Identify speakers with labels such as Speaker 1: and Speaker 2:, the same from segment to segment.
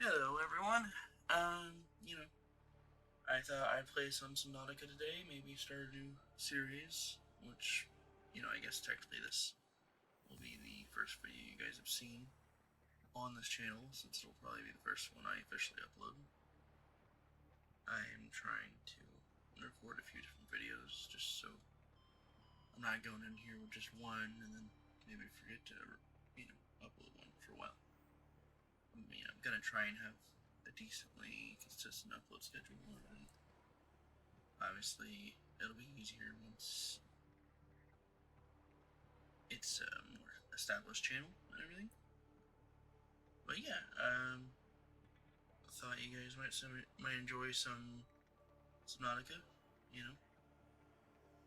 Speaker 1: Hello, everyone. You know, I thought I'd play some Subnautica today, maybe start a new series, which, I guess technically this will be the first video you guys have seen on this channel, since it'll probably be the first one I officially upload. I am trying to record a few different videos, just so I'm not going in here with just one, and then maybe forget to, upload one for a while. I'm gonna try and have a decently consistent upload schedule, and obviously it'll be easier once it's a more established channel and everything. But yeah, I thought you guys might enjoy some Subnautica,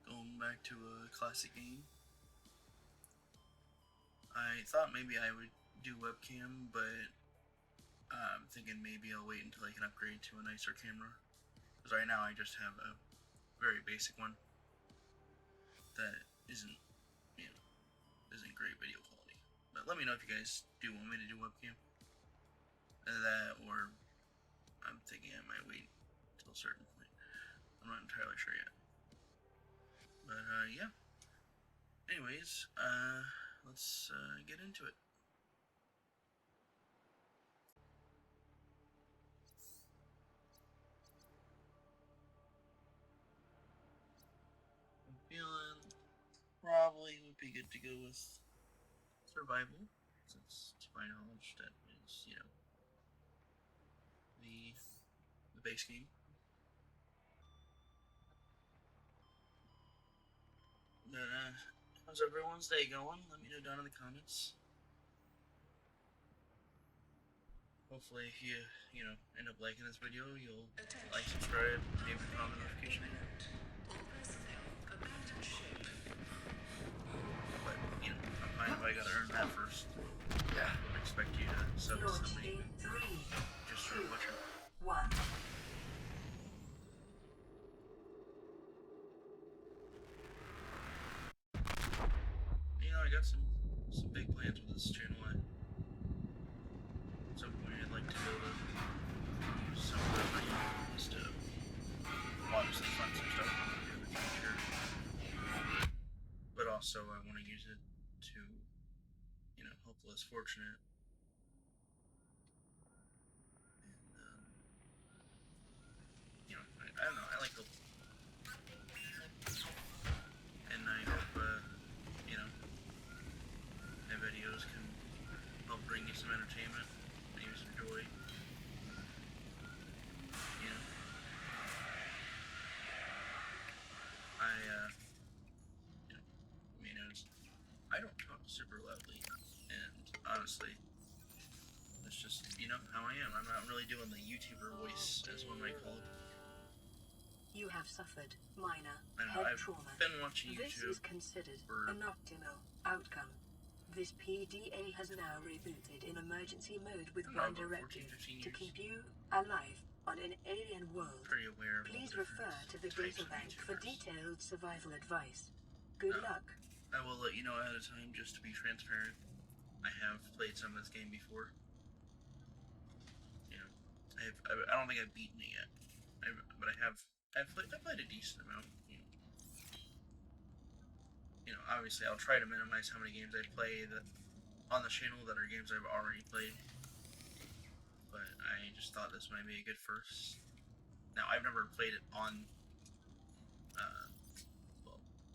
Speaker 1: going back to a classic game. I thought maybe I would do webcam, but I'm thinking maybe I'll wait until I can upgrade to a nicer camera, because right now I just have a very basic one that isn't great video quality. But let me know if you guys do want me to do webcam. Either that, or I'm thinking I might wait until a certain point. I'm not entirely sure yet. But yeah. Anyways, let's get into it. I'm feeling probably would be good to go with survival, since to my knowledge that is, the base game. But how's everyone's day going? Let me know down in the comments. Hopefully if you end up liking this video, you'll like, subscribe, maybe turn on the notification. But, I'm fine if I gotta earn that first. Yeah. I wouldn't expect you to sub to somebody just for watching.
Speaker 2: 1.
Speaker 1: I got some big plans with this channel. At some point I'd like to build some just to obviously fund some stuff in the future. But also I want to use it to, help the less fortunate. And, I don't know, I like the... And I hope, my videos can help bring you some entertainment, maybe some joy. I don't talk super loudly, and honestly, that's just, how I am. I'm not really doing the YouTuber voice, as one might call it.
Speaker 2: You have suffered minor
Speaker 1: I've
Speaker 2: trauma.
Speaker 1: been watching YouTube.
Speaker 2: This is considered an optimal outcome. This PDA has now rebooted in emergency mode with one directive to keep you alive on an alien world.
Speaker 1: Pretty aware of
Speaker 2: Please refer to the data bank for detailed survival advice. Good luck.
Speaker 1: I will let you know ahead of time, just to be transparent. I have played some of this game before. I don't think I've beaten it yet, but I've played a decent amount. Obviously I'll try to minimize how many games I play on the channel that are games I've already played. But I just thought this might be a good first. Now, I've never played it on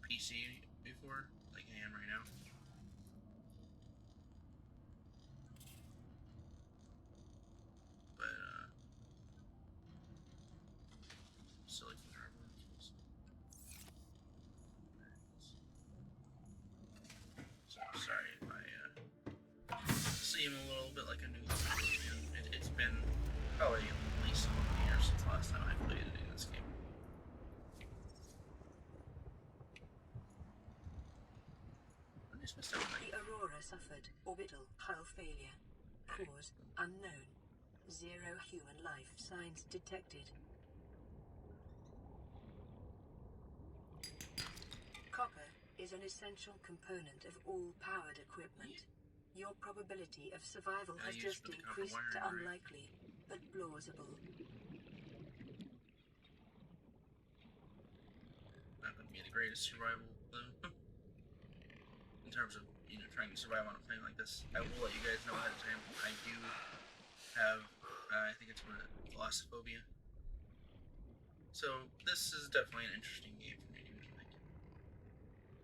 Speaker 1: PC before, like I am right now. But silly sorry if I seem a little bit like a noob. It's been probably at least a year since the last time I played it in this game.
Speaker 2: The Aurora suffered orbital hull failure. Cause unknown. 0 human life signs detected. Copper is an essential component of all powered equipment. Your probability of survival has just increased to unlikely. but plausible.
Speaker 1: Not going to be the greatest survival, though. In terms of, trying to survive on a plane like this. I will let you guys know ahead of time. I do have, I think it's Thalassophobia. So, this is definitely an interesting game for me to enjoy.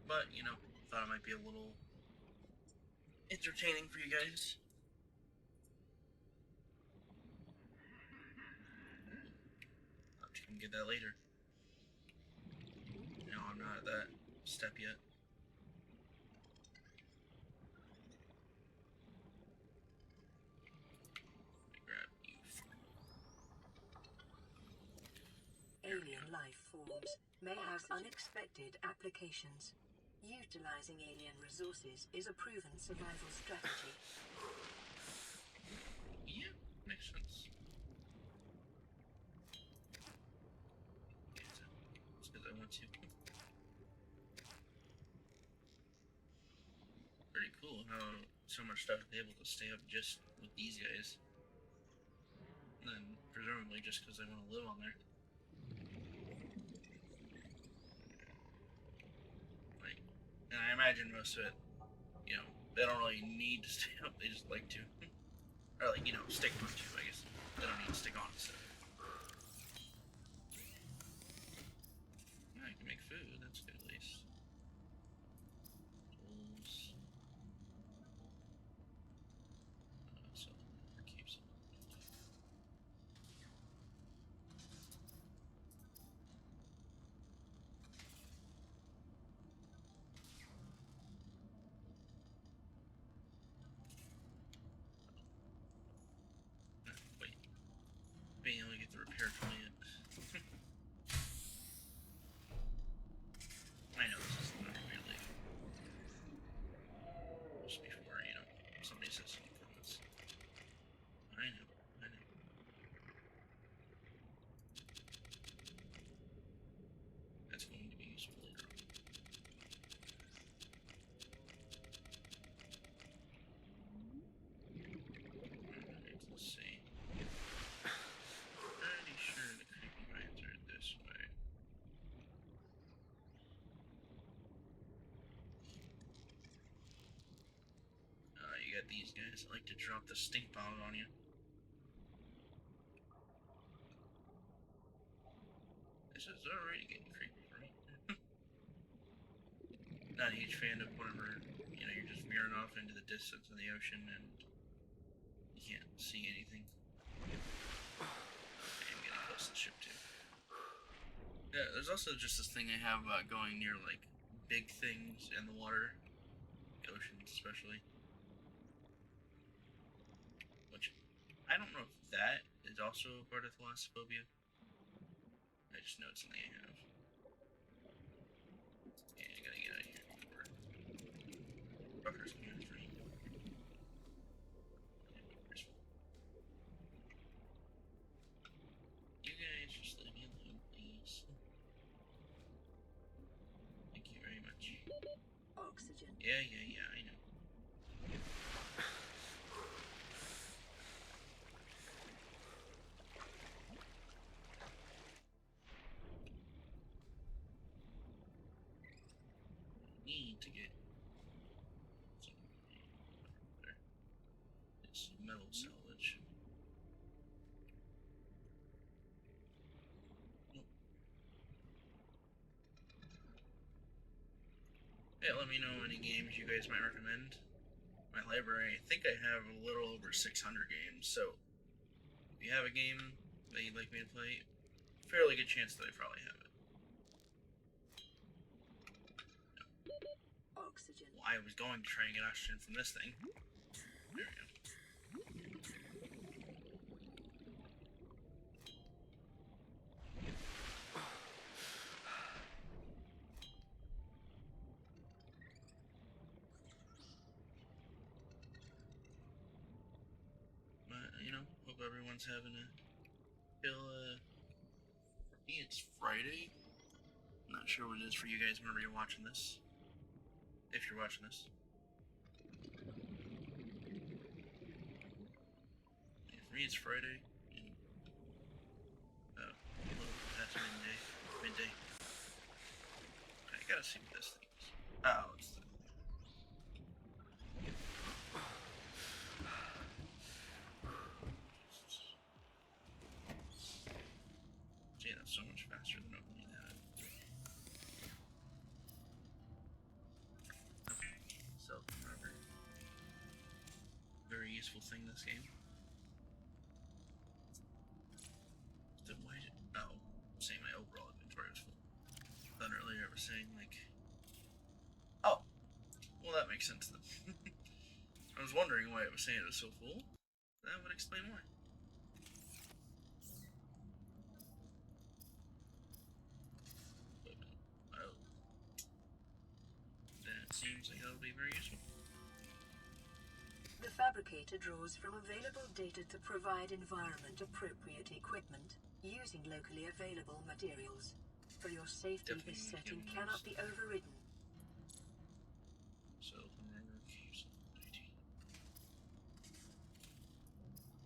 Speaker 1: But, thought it might be a little entertaining for you guys. I'll have to come get that later. No, I'm not at that step yet. Let me grab you.
Speaker 2: Alien life forms may have unexpected applications. Utilizing alien resources is a proven survival strategy.
Speaker 1: Yeah, makes sense. It's because I want to. Pretty cool how so much stuff is able to stay up just with these guys. And then, presumably, just because they want to live on there. And I imagine most of it, they don't really need to stay up, they just like to. Or, stick on to, I guess. They don't need to stick on to stuff. Yeah, I can make food, that's good at least. Tools. So, keep some. Wait. Being able to get the repair tool yet. I know this is not really just before, somebody says something from this. I know. That's going to be useful later on. Alright, let's see. Pretty sure the creepy vines are this way. You got these guys that like to drop the stink bomb on you. This is already getting creepy for me. Not a huge fan of whenever, you're just veering off into the distance of the ocean and you can't see anything. Okay, I'm getting close to the ship too. Yeah, there's also just this thing I have going near, big things in the water. Oceans, especially. Which, I don't know if that is also a part of Thalassophobia. I just know it's something I have. Yeah, I gotta get out of here before fuckers come after me. You guys just leave me alone, please. Thank you very much.
Speaker 2: Oxygen.
Speaker 1: Yeah, I know. Need to get some there. It's metal salvage. Nope. Yeah, let me know any games you guys might recommend. My library, I think I have a little over 600 games, so if you have a game that you'd like me to play, fairly good chance that I probably have it.
Speaker 2: Oxygen.
Speaker 1: Well, I was going to try and get oxygen from this thing. There we go. But, hope everyone's having a chill, for me it's Friday. Not sure what it is for you guys whenever you're watching this. If you're watching this. Yeah, for me it's Friday, and gotta see what this thing is. Oh, it's the... Gee, that's so much faster than opening that. Okay, self-remember. Very useful thing in this game. Then why did... Oh, saying my overall inventory was full. I thought earlier I was saying, like... Oh, well that makes sense then. I was wondering why it was saying it was so full. That would explain why. Oh. That seems like that'll be very useful.
Speaker 2: The fabricator draws from available data to provide environment-appropriate equipment using locally available materials. For your safety,
Speaker 1: Definitely
Speaker 2: this setting
Speaker 1: use.
Speaker 2: cannot be overridden.
Speaker 1: So, remember, keeps IT.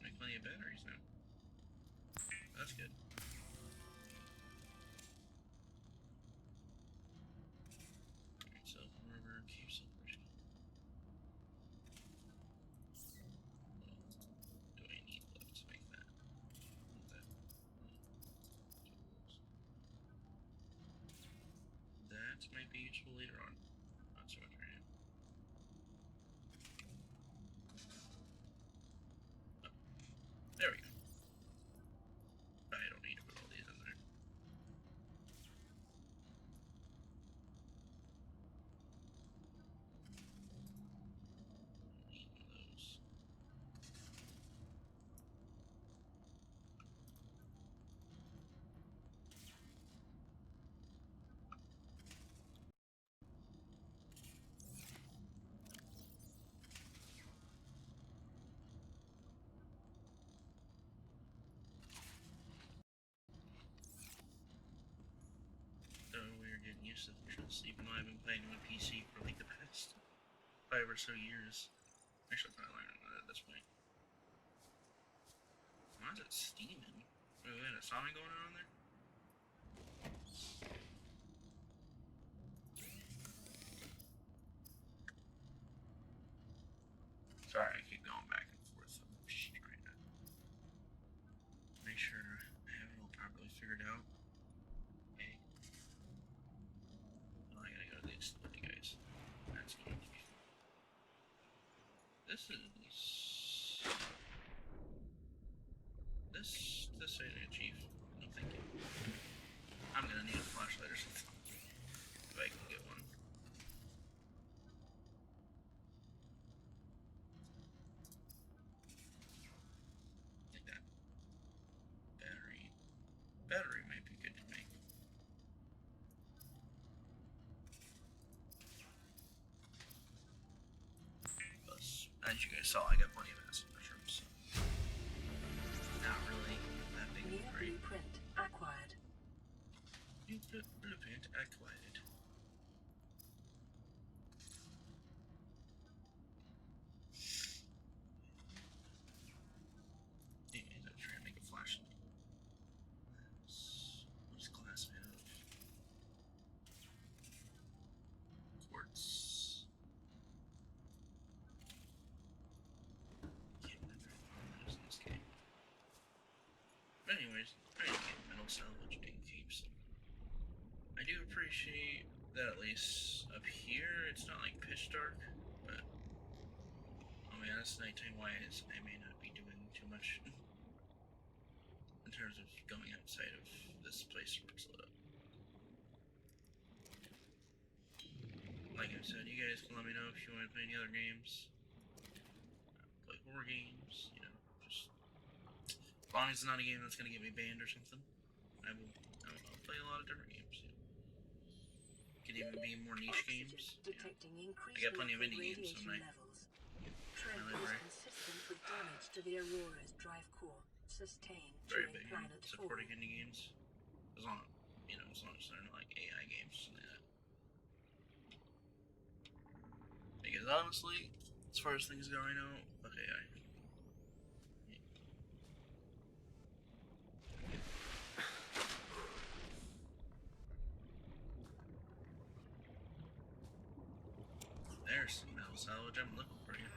Speaker 1: Make plenty of batteries now. That's good. Alright, so, remember, keeps operating. What do I need left to make that? That. That might be useful later on. Not so much right now. Oh, there we go. I don't need to put all these in there. Need one of those. So we're getting used to the trust, even though I've been playing on a PC for like the past 5 or so years. Actually, probably longer than that at this point. Why is it steaming? Wait, a Sonic going on there? Sorry, I keep going back and forth. I'm just trying to make sure I have it all properly figured out. Okay. Well, I gotta go to the exploding guys. That's going to be fun. This ain't a chief. No, thank you. I'm gonna need a flashlight or something. If I can get one. Like that. Battery might be good to make. Plus, as you guys saw, I got plenty of acid mushrooms, so not really that big of a brain.
Speaker 2: Blueprint acquired.
Speaker 1: New blueprint acquired. Anyways, I'm trying to make a flashlight. What's glass made of? Quartz. Can't remember if it was in this game. But anyways, trying to get metal salvage and keeps. I do appreciate that at least up here it's not like pitch dark, but oh man, it's nighttime wise. I may not be doing too much in terms of going outside of this place where it's lit up. Like I said, you guys can let me know if you want to play any other games. Play horror games, you know, just as long as it's not a game that's gonna get me banned or something. I'll play a lot of different games. You know. Could even be more niche games.
Speaker 2: Detecting increased
Speaker 1: I got plenty of indie games,
Speaker 2: radiation
Speaker 1: don't I?
Speaker 2: levels. Trend is consistent with damage to the Aurora's drive core, sustained
Speaker 1: Very
Speaker 2: during
Speaker 1: big
Speaker 2: planet fall.
Speaker 1: supporting indie games. As long as they're not like AI games or something like that. Because honestly, as far as things go right now, fuck AI. There's some metal salvage. I'm looking for you.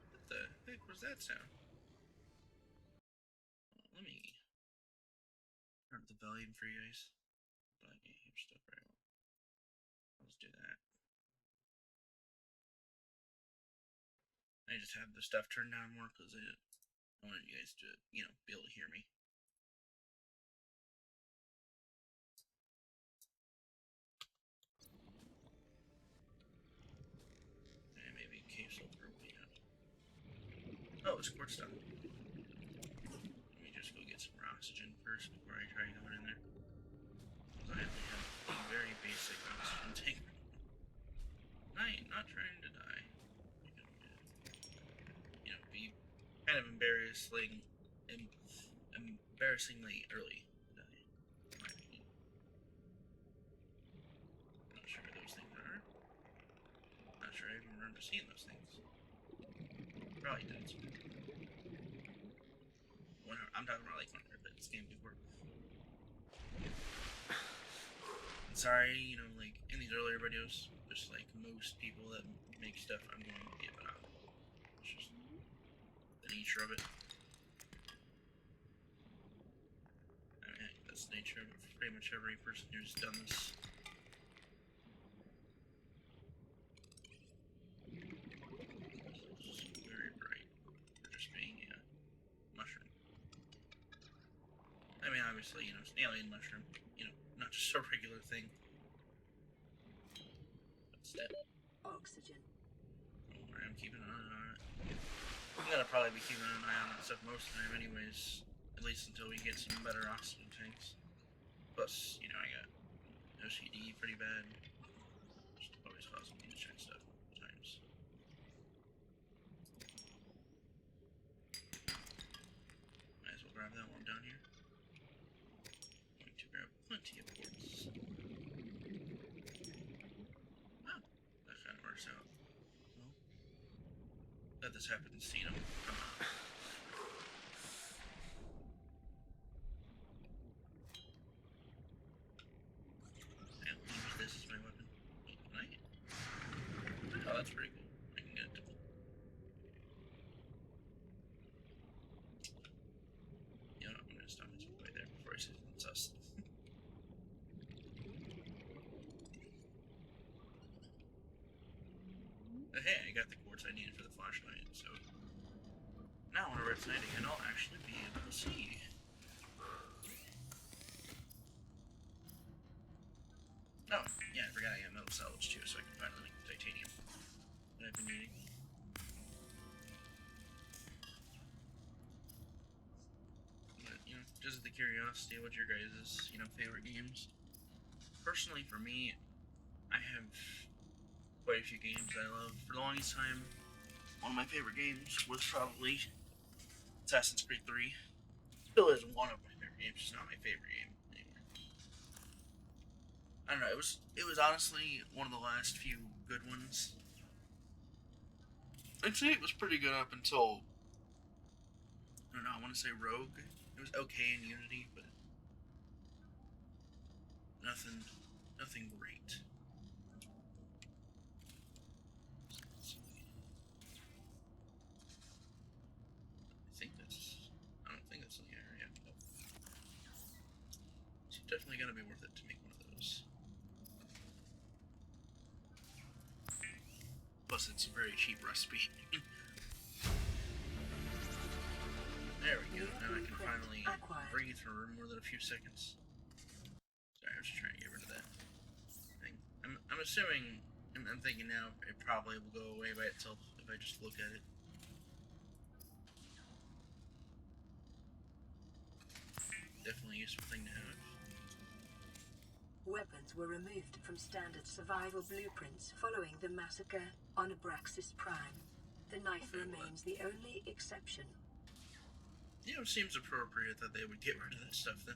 Speaker 1: What the heck was that sound? Let me turn up the volume for you guys. But I can't hear stuff very well. Let's do that. I just have the stuff turned down more because I wanted you guys to, be able to hear me. And maybe cave sulfur will be out. Oh, it's quartz stone. Let me just go get some more oxygen first before I try going in there. Because I only have a very basic oxygen tank. I ain't not trying to die. Be kind of embarrassingly early to die, in my opinion. I'm not sure where those things are. Not sure I even remember seeing those things. Probably did. I'm talking about like when I played this game before. Sorry, like in these earlier videos, just like most people that make stuff, I'm going to give it up. It's just the nature of it. I mean, that's the nature of it for pretty much every person who's done this. It's very bright for just being a mushroom. I mean, obviously, it's an alien mushroom. Not just a regular thing. What's that?
Speaker 2: Oxygen.
Speaker 1: Don't worry, I'm keeping an eye on it. I'm gonna probably be keeping an eye on that stuff most of the time anyways. At least until we get some better oxygen tanks. Plus, I got OCD pretty bad. Just always causing me to check stuff multiple times. Might as well grab that one down here. I'm going to grab plenty of quartz. Oh, that kind of works out. Well, let this happen to see them. This is my weapon. Wait, can I? Oh, that's pretty cool. I can get it. I'm gonna stop it right there before I say something sus. But hey, I got the quartz I needed for the flashlight, so now whenever it's night again, I'll actually be able to see. Oh, yeah, I forgot I got metal salvage too, so I can finally make the titanium that I've been needing. But, just the curiosity, what's your guys' favorite games? Personally, for me, I have quite a few games I love. For the longest time, one of my favorite games was probably Assassin's Creed 3. Still is one of my favorite games, just not my favorite game anymore. I don't know, it was honestly one of the last few good ones. I'd say it was pretty good up until, I don't know, I want to say Rogue. It was okay in Unity, but nothing great. I don't think that's in the area. Nope. So definitely gonna be worth it to make one of those. Plus, it's a very cheap recipe. There we go. Now I can finally breathe for more than a few seconds. Sorry, I was just trying to get rid of that thing. I'm assuming, I'm thinking now, it probably will go away by itself if I just look at it. Definitely a useful thing to have.
Speaker 2: Weapons were removed from standard survival blueprints following the massacre on Abraxas Prime. The knife remains the only exception.
Speaker 1: It seems appropriate that they would get rid of that stuff then.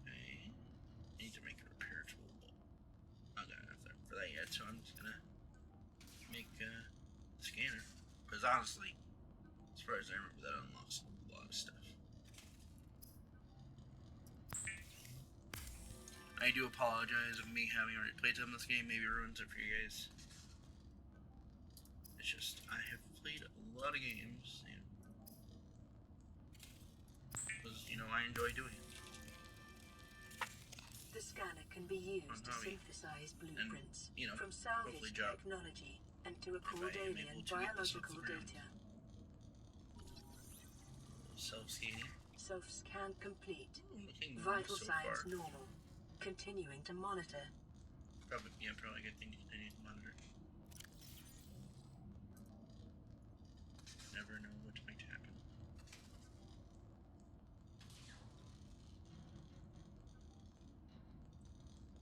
Speaker 1: Okay. I need to make a repair tool, but I don't got enough for that yet, so I'm just gonna make a scanner. Because honestly, as far as I remember, that unlocks a lot of stuff. I do apologize of me having already played some of this game. Maybe ruins it for you guys. It's just, I have played a lot of games, because, I enjoy doing it.
Speaker 2: The scanner can be used to synthesize blueprints from salvage technology and to record alien biological data.
Speaker 1: Self-scanning.
Speaker 2: Self-scan complete. Vital signs normal. Continuing to monitor.
Speaker 1: Probably a good thing to continue to monitor. Never know what might happen.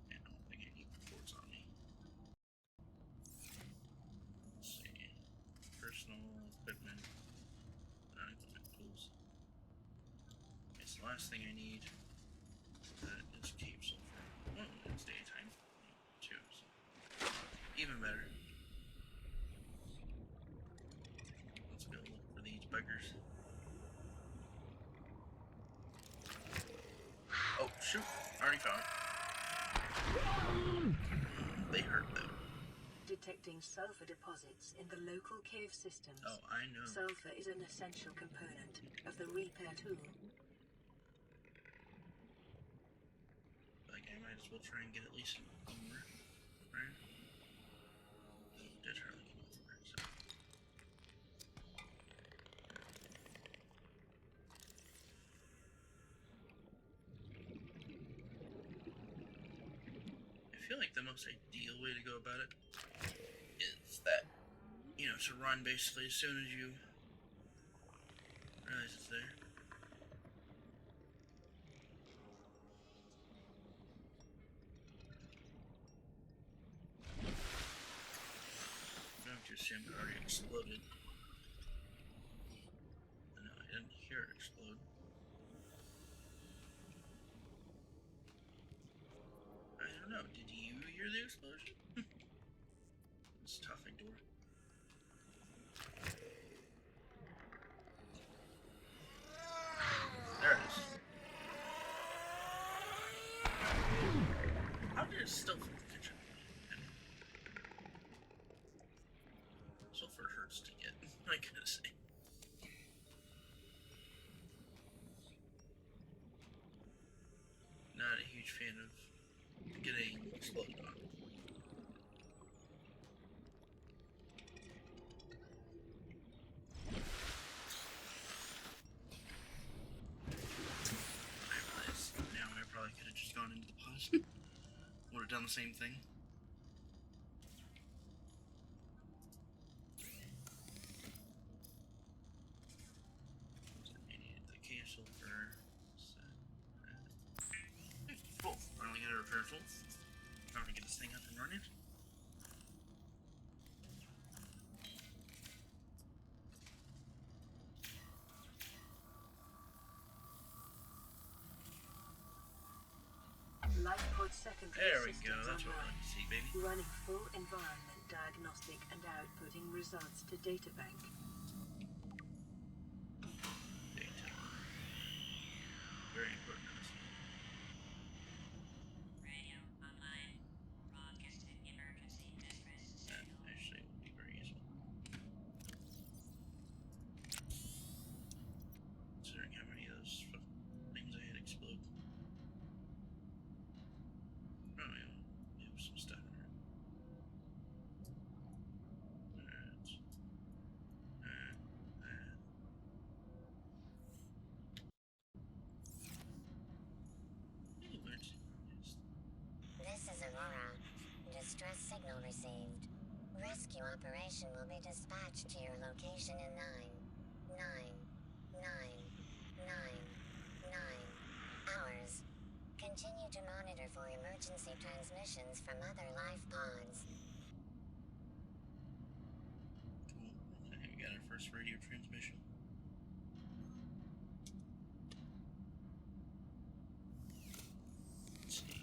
Speaker 1: I don't think I need reports on me. Let's see. Personal equipment. Non-equipment tools. It's the last thing I need. Is cave sulfur. It's daytime too, so even better. Let's go look for these buggers. Oh shoot! Already found it. They hurt though.
Speaker 2: Detecting sulfur deposits in the local cave systems.
Speaker 1: Oh, I know.
Speaker 2: Sulfur is an essential component of the repair tool.
Speaker 1: I might as well try and get at least more, right? Did hardly get over, so. I feel like the most ideal way to go about it is that, to run basically as soon as you realize it's there. To assume it already exploded. No, I didn't hear it explode. I don't know. Did you hear the explosion? It's tough, door. There it is. How did it still from the kitchen? Sulfur hurts to get, I gotta say. Not a huge fan of getting exploded on. I realize now I probably could have just gone into the pot. Would have done the same thing. Full. Finally get a repair full. Trying to get this thing up and running.
Speaker 2: Lifepod secondary
Speaker 1: there we go.
Speaker 2: systems
Speaker 1: That's what I like to see, baby.
Speaker 2: Running full environment diagnostic and outputting results to databank.
Speaker 1: Data. Very important.
Speaker 3: Radio online. Broadcasting emergency distress signal.
Speaker 1: That actually would be very useful. Considering how many of those things I had explode. Oh yeah, we have some stuff in here.
Speaker 3: This is Aurora. Distress signal received. Rescue operation will be dispatched to your location in 9, 9, 9, 9, 9 hours. Continue to monitor for emergency transmissions from other life pods.
Speaker 1: Cool. Okay, we got our first radio transmission. Let's see.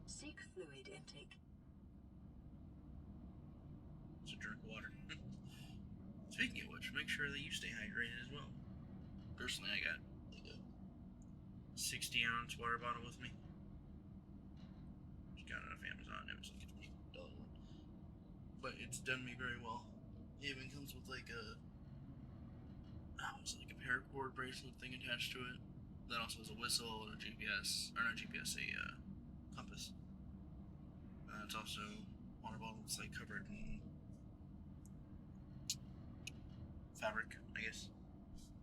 Speaker 2: Seek fluid intake.
Speaker 1: It's a drink water. It's Speaking of which, make sure that you stay hydrated as well. Personally, I got like a 60-ounce water bottle with me. Just got it off Amazon. It was like a $20 one, but it's done me very well. It even comes with like a like a paracord bracelet thing attached to it. That also has a whistle and a GPS, or not GPS, a compass. It's also water bottle. It's like covered in fabric, I guess.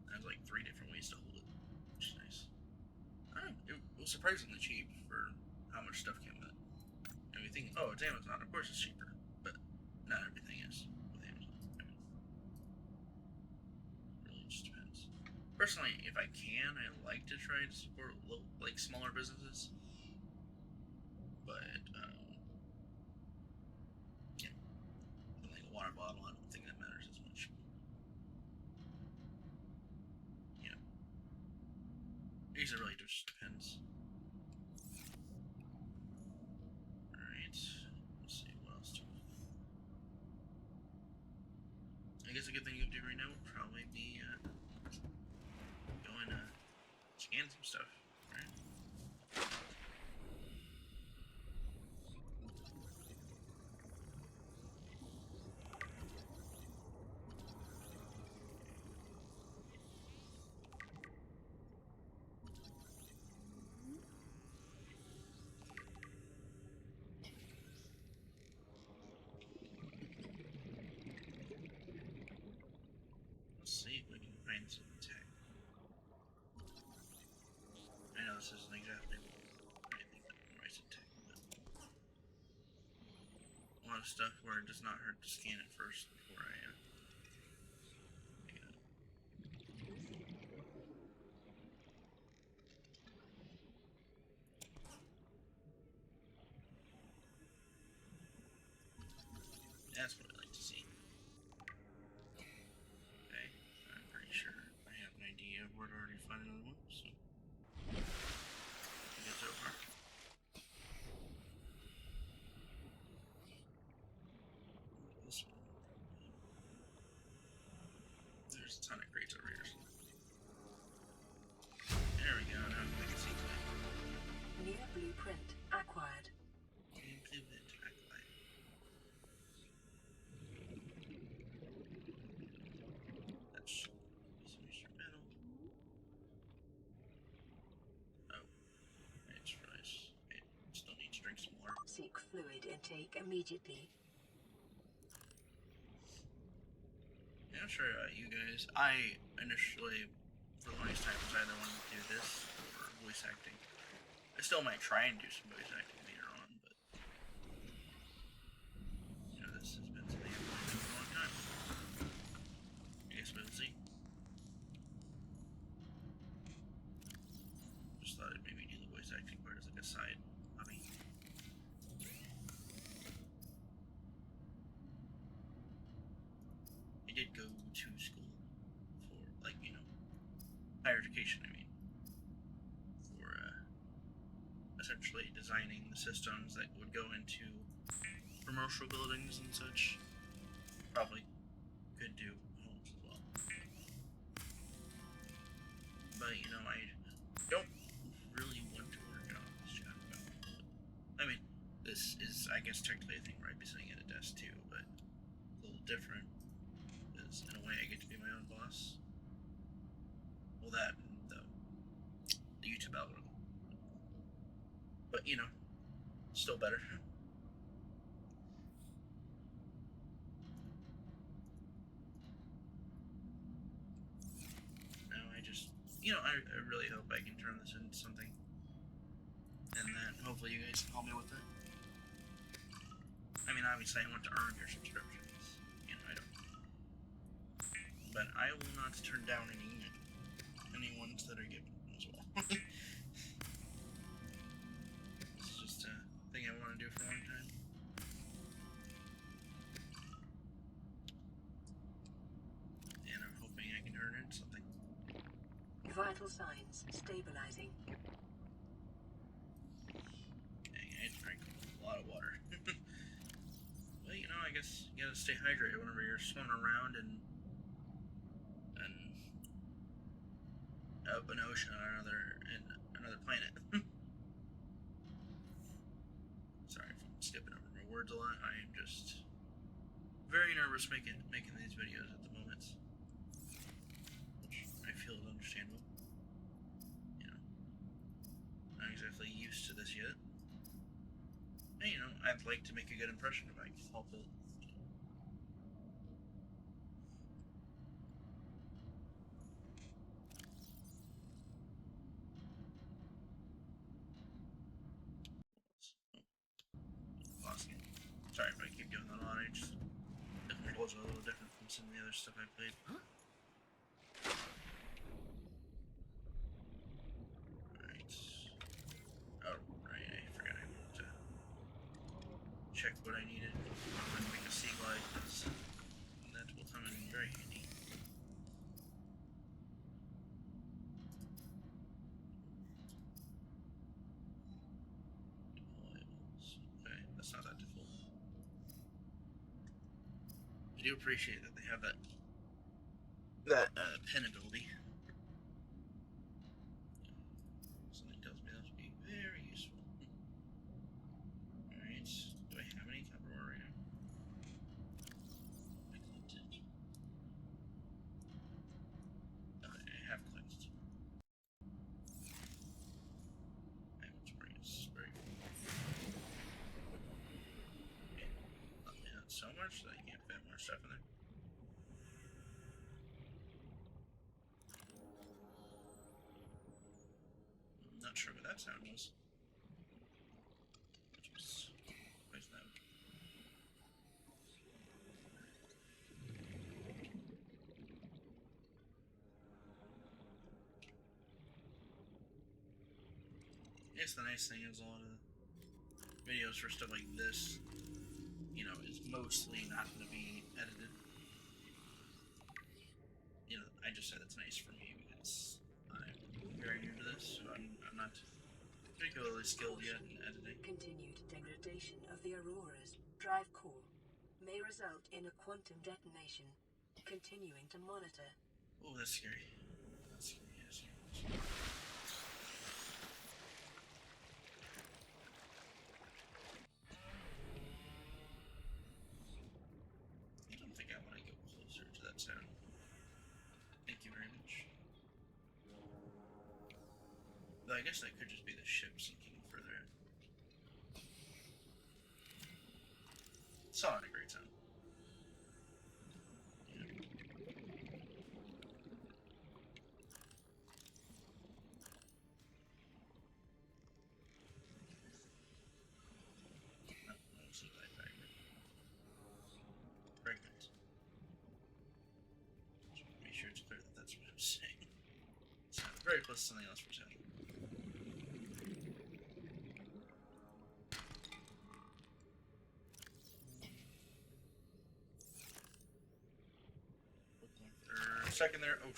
Speaker 1: It has like 3 different ways to hold it, which is nice. I don't know, it was surprisingly cheap for how much stuff came with it. And we think, oh, it's Amazon, of course it's cheaper, but not everything is with Amazon. I mean, it really just depends. Personally, if I can, I like to try to support like smaller businesses, but yeah, like a water bottle, I don't think that matters as much. Yeah, I guess it really just depends. Alright, let's see, what else do we have? I guess a good thing you can do right now would probably be going to scan some stuff, right? Let's see if we can find some tech. I know this isn't exactly what I think that memorize tech, but a lot of stuff where it does not hurt to scan it first before I pick it up. That's what I like to see. Okay, I'm pretty sure I have an idea of where to already find another one, so good so far. This one. There's a ton of crates over here. There we go, now we can see that.
Speaker 2: New blueprint acquired.
Speaker 1: Blueprint acquired. That's some instrumental. Oh, I just realized I still need to drink some more.
Speaker 2: Seek fluid intake immediately.
Speaker 1: Yeah, I'm sure you guys. I initially, for the longest time, was either wanting to do this or voice acting. I still might try and do some voice acting later on, but you know, this has been something I've wanted to do for a long time. I guess we'll see. Just thought I'd maybe do the voice acting part as like a side hobby. I did go to school for, like, you know, higher education, I mean, for essentially designing the systems that would go into commercial buildings and such. Probably could do homes as well. But, you know, I don't really want to work on this job. I mean, this is, I guess, technically a thing where I'd be sitting at a desk too, but it's a little different. Because in a way, I get to be my own boss. Well, that and the YouTube algorithm. But, you know, still better. Now I just, you know, I really hope I can turn this into something. And then hopefully you guys can help me with it. I mean, obviously I want to earn your subscriptions. You know, I don't. But I will not turn down any ones that are given as well. It's just a thing I want to do for a long time. And I'm hoping I can earn it something.
Speaker 2: Vital signs stabilizing.
Speaker 1: Dang, I drank a lot of water. Well, you know, I guess you gotta stay hydrated whenever you're swimming around in pushing on another planet. Sorry if I'm skipping over my words a lot. I am just very nervous making these videos at the moment, which I feel is understandable. You know, not exactly used to this yet. And, you know, I'd like to make a good impression if I can help it. Sorry if I keep going on. I just the controls are a little different from some of the other stuff I played. Alright. Oh, right, I forgot I wanted to check what I needed. I'm going to make a sea glide, because that will come in very handy. Okay, that's not that difficult. I do appreciate that they have that pen ability. Something tells me that would be very useful. Alright, do I have any copper ore right now? I collected. Okay, I have collected. Inventory is very full. Okay, not so much that I can't fit more stuff in there. I'm not sure what that sound was. Where's that? I guess the nice thing is a lot of videos for stuff like this, you know, is mostly not going to be edited. You know, I just said it's nice for me because I'm very new to this, so I'm not particularly skilled yet in editing.
Speaker 2: Continued degradation of the Aurora's drive core may result in a quantum detonation. Continuing to monitor.
Speaker 1: Oh, that's scary. That's scary. That's scary. I don't think I want to go closer to that sound. Thank you very much. Though I guess that could just be the ship sinking further in. It's not a great sound. Pregnant. Just make sure it's clear that that's what I'm saying. It's very close to something else we're saying. For a second there. Oh,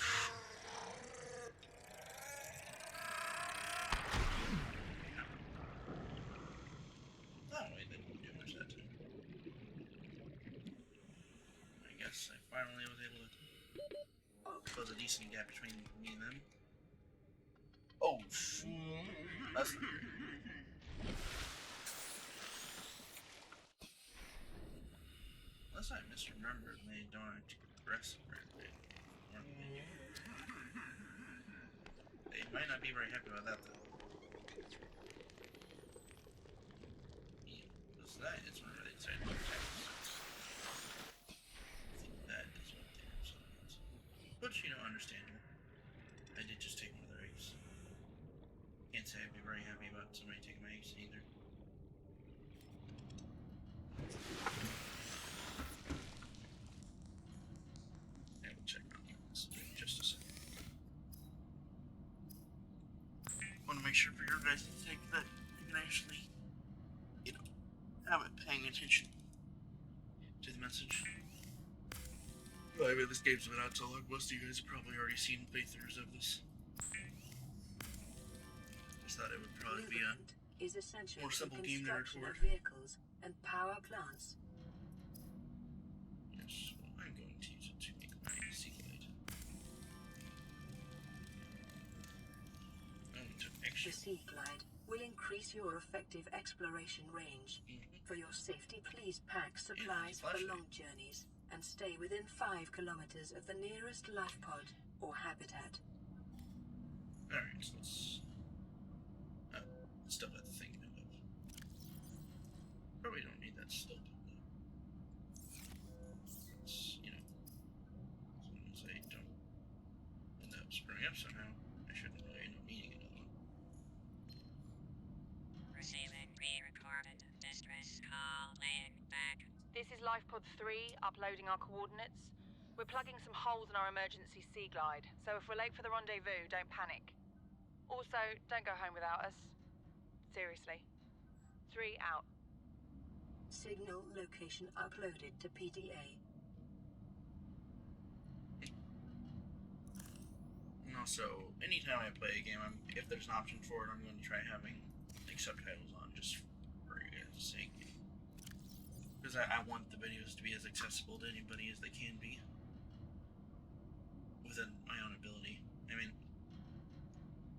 Speaker 1: oh, wait, they didn't do much that time. I guess I finally was able to close a decent gap between me and them. Oh, that's unless I misremembered, they don't actually progress very quick. They might not be very happy about that, though. Yeah, because that is one of the exciting things. I think that is what they're upset about. But, you know, understandable. I did just take one of their eggs. Can't say I'd be very happy about somebody taking my eggs either. I will check on this in just a second. I want to make sure for your guys' sake that you can actually, you know, have it paying attention to the message. Well, I mean, this game's been out so long, most of you guys have probably already seen playthroughs of this. Just thought it would probably be a more simple game to record.
Speaker 2: Vehicles and power plants.
Speaker 1: Yes, well, I'm going to use it to make my sea glide.
Speaker 2: Sea Glide will increase your effective exploration range. For your safety, please pack supplies for long journeys and stay within 5 kilometers of the nearest life pod or habitat.
Speaker 1: Alright, so let's stuff I'm thinking of. Probably don't need that still. It's, you know, as long as I don't end up screwing up somehow, I shouldn't really end up needing another one.
Speaker 4: Receiving pre-recorded distress call, laying back.
Speaker 5: This is LifePod 3, uploading our coordinates. We're plugging some holes in our emergency sea glide, so if we're late for the rendezvous, don't panic. Also, don't go home without us. Seriously. 3 out.
Speaker 2: Signal location uploaded to PDA.
Speaker 1: And also, anytime I play a game, if there's an option for it, I'm going to try having like subtitles on just for you guys' sake. Because I want the videos to be as accessible to anybody as they can be. Within my own ability. I mean,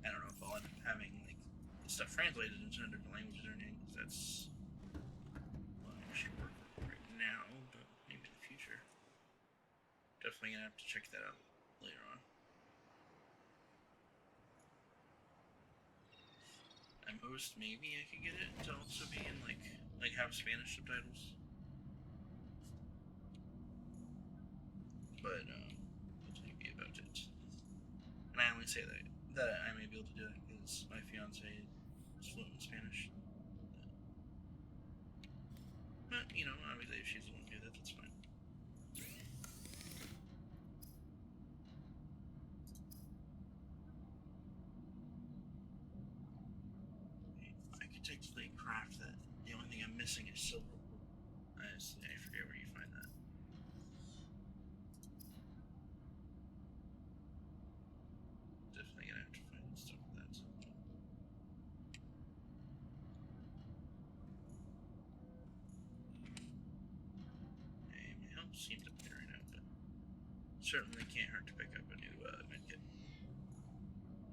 Speaker 1: I don't know if I'll end up having like stuff translated into different languages or anything, because that's what I'm actually working on right now, but maybe in the future. Definitely gonna have to check that out later on. At most, maybe I could get it to also be in like have Spanish subtitles. But that's maybe about it. And I only say that I may be able to do it because my fiance is fluent in Spanish. But you know, obviously, if she's the one to do that, that's fine. I could technically craft that. The only thing I'm missing is silver. I forget where you find that. Definitely gonna have to find stuff with that. Hey, my health seems up there right now, but certainly can't hurt to pick up a new medkit.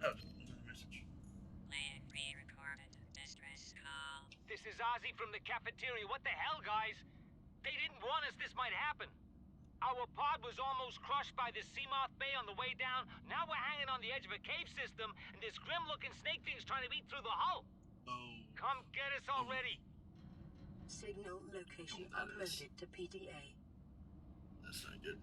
Speaker 1: Oh, another message.
Speaker 4: Laying pre-recorded distress call.
Speaker 6: This is Ozzy from the cafeteria. What the hell, guys? They didn't warn us this might happen. Our pod was almost crushed by the Seamoth Bay on the way down. Now we're hanging on the edge of a cave system, and this grim-looking snake thing's trying to eat through the hull.
Speaker 1: Oh.
Speaker 6: Come get us already.
Speaker 2: Signal location uploaded to PDA.
Speaker 1: That's not good.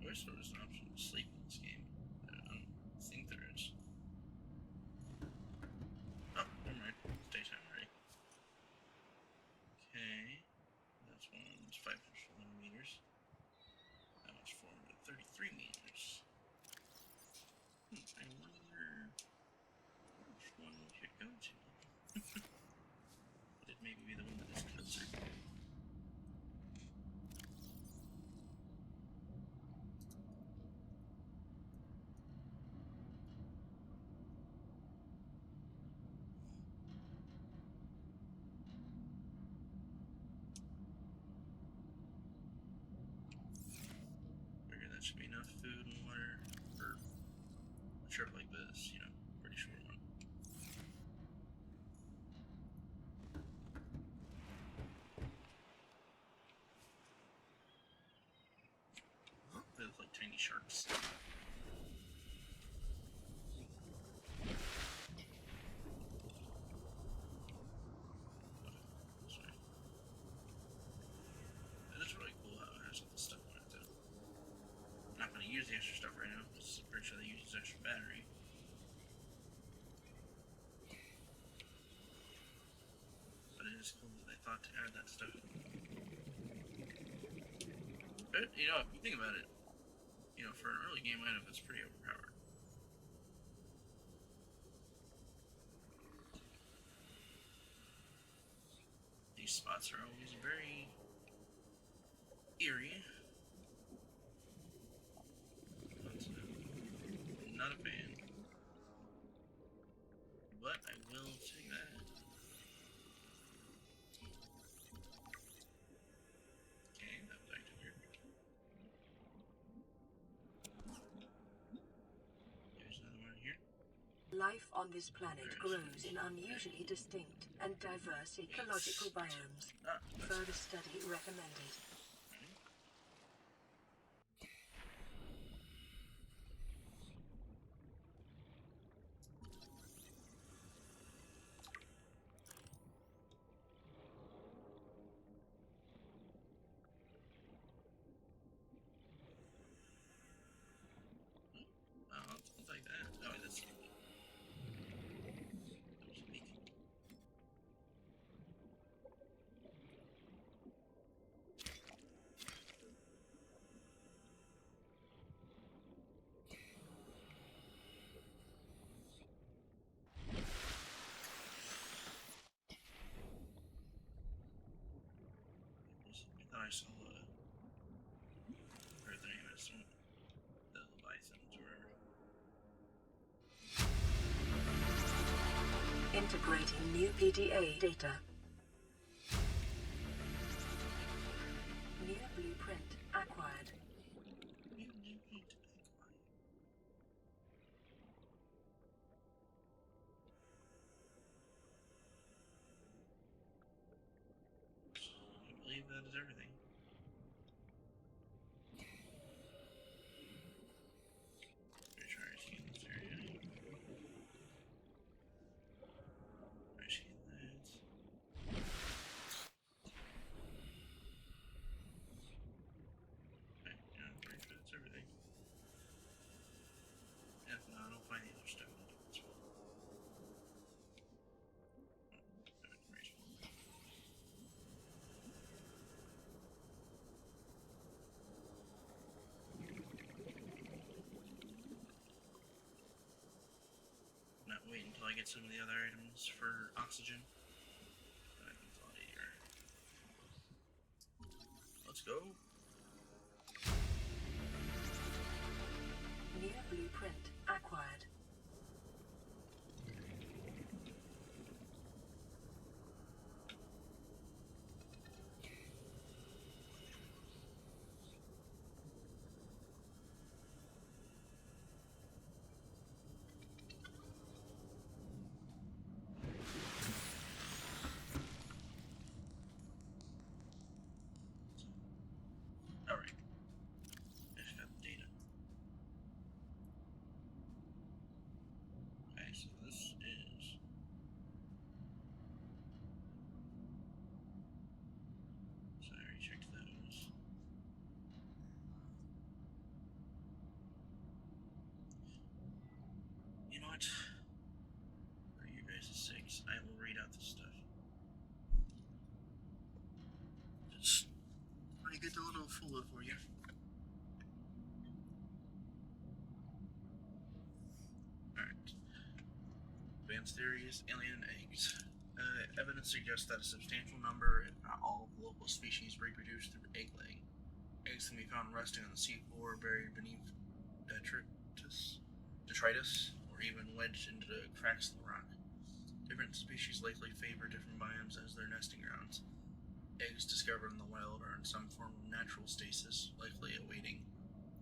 Speaker 1: I wish there was an option to sleep in this game. I don't think there is. Oh, never mind. It's daytime already. Okay. That's 511 meters. That was 433 meters. I wonder which one we should go to. Would it maybe be the one that is closer? Figure that should be enough food and water for a trip like this, you know, pretty short one. They look like tiny sharks. This way. It is really cool how it has all this stuff on it, though. I'm not going to use the extra stuff right now, because I'm pretty sure they use this extra battery. But it is cool that they thought to add that stuff. But, you know, if you think about it, you know, for an early game item, it's pretty overpowered. These spots are always very eerie. Not a fan. But I will say that.
Speaker 2: Life on this planet grows in unusually distinct and diverse ecological biomes. Further study recommended.
Speaker 1: I'll take that. Oh, that's that was a beacon. I thought I saw or the name is the Leviathans or whatever.
Speaker 2: Integrating new PDA data. New blueprint acquired.
Speaker 1: I believe that is everything. Try to see this area. I see that. Okay, yeah, I'm pretty sure that's everything. If not, I'll find the other stuff and do this one. Not wait until I get some of the other items for oxygen. Then I can fly here. Let's go.
Speaker 2: New blueprint acquired.
Speaker 1: Alright. I just got the data. Okay, so this is. So I already checked those. You know what? For you guys' sakes, I will read out this stuff. Just I get a little fuller for you. Alright. Advanced theories, alien eggs. Evidence suggests that a substantial number, if not all, of local species reproduce through egg laying. Eggs can be found resting on the seafloor, buried beneath detritus, or even wedged into the cracks in the rock. Different species likely favor different biomes as their nesting grounds. Eggs discovered in the wild are in some form of natural stasis, likely awaiting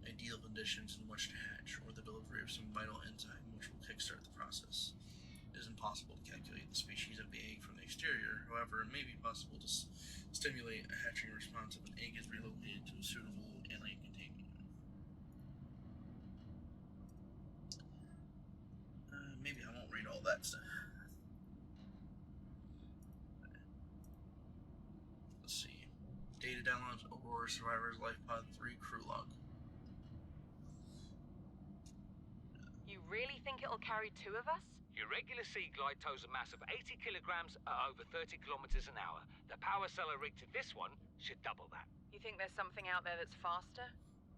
Speaker 1: ideal conditions in which to hatch, or the delivery of some vital enzyme which will kickstart the process. It is impossible to calculate the species of the egg from the exterior. However, it may be possible to stimulate a hatching response if an egg is relocated to a suitable alien containment. Maybe I won't read all that stuff. Let's see. Data downloads Aurora Survivors Life Pod 3 crew log.
Speaker 5: You really think it'll carry two of us?
Speaker 6: Your regular sea glide tows a mass of 80 kilograms at over 30 kilometers an hour. The power cellar rigged to this one should double that.
Speaker 5: You think there's something out there that's faster?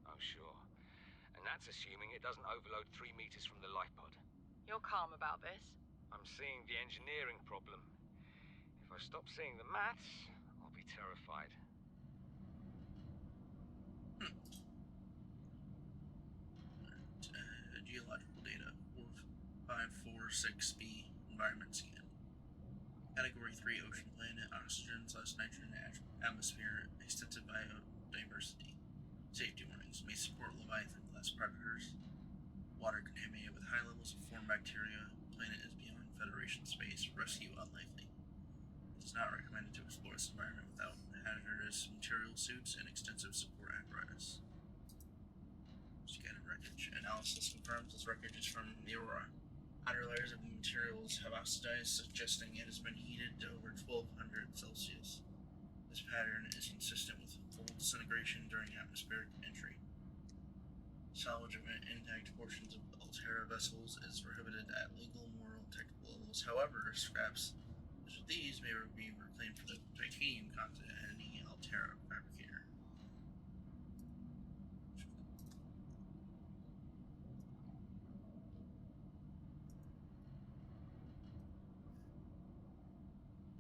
Speaker 6: Oh, sure. And that's assuming it doesn't overload 3 meters from the life pod.
Speaker 5: You're calm about this?
Speaker 6: I'm seeing the engineering problem. If I stop seeing the maths, I'll be terrified.
Speaker 1: Geological data 4546B environment scan. Category 3 ocean planet, oxygen/nitrogen atmosphere, extensive biodiversity. Safety warnings: may support Leviathan class predators. Water contaminated with high levels of foreign bacteria, planet is beyond Federation space, rescue unlikely. It is not recommended to explore this environment without hazardous material suits and extensive support apparatus. Scan of wreckage. Analysis confirms this wreckage is from the Aurora. Outer layers of the materials have oxidized, suggesting it has been heated to over 1200 Celsius. This pattern is consistent with full disintegration during atmospheric entry. Salvage of intact portions of Altera vessels is prohibited at legal, moral, technical levels. However, scraps such as these may be reclaimed for the titanium content at any Altera fabricator.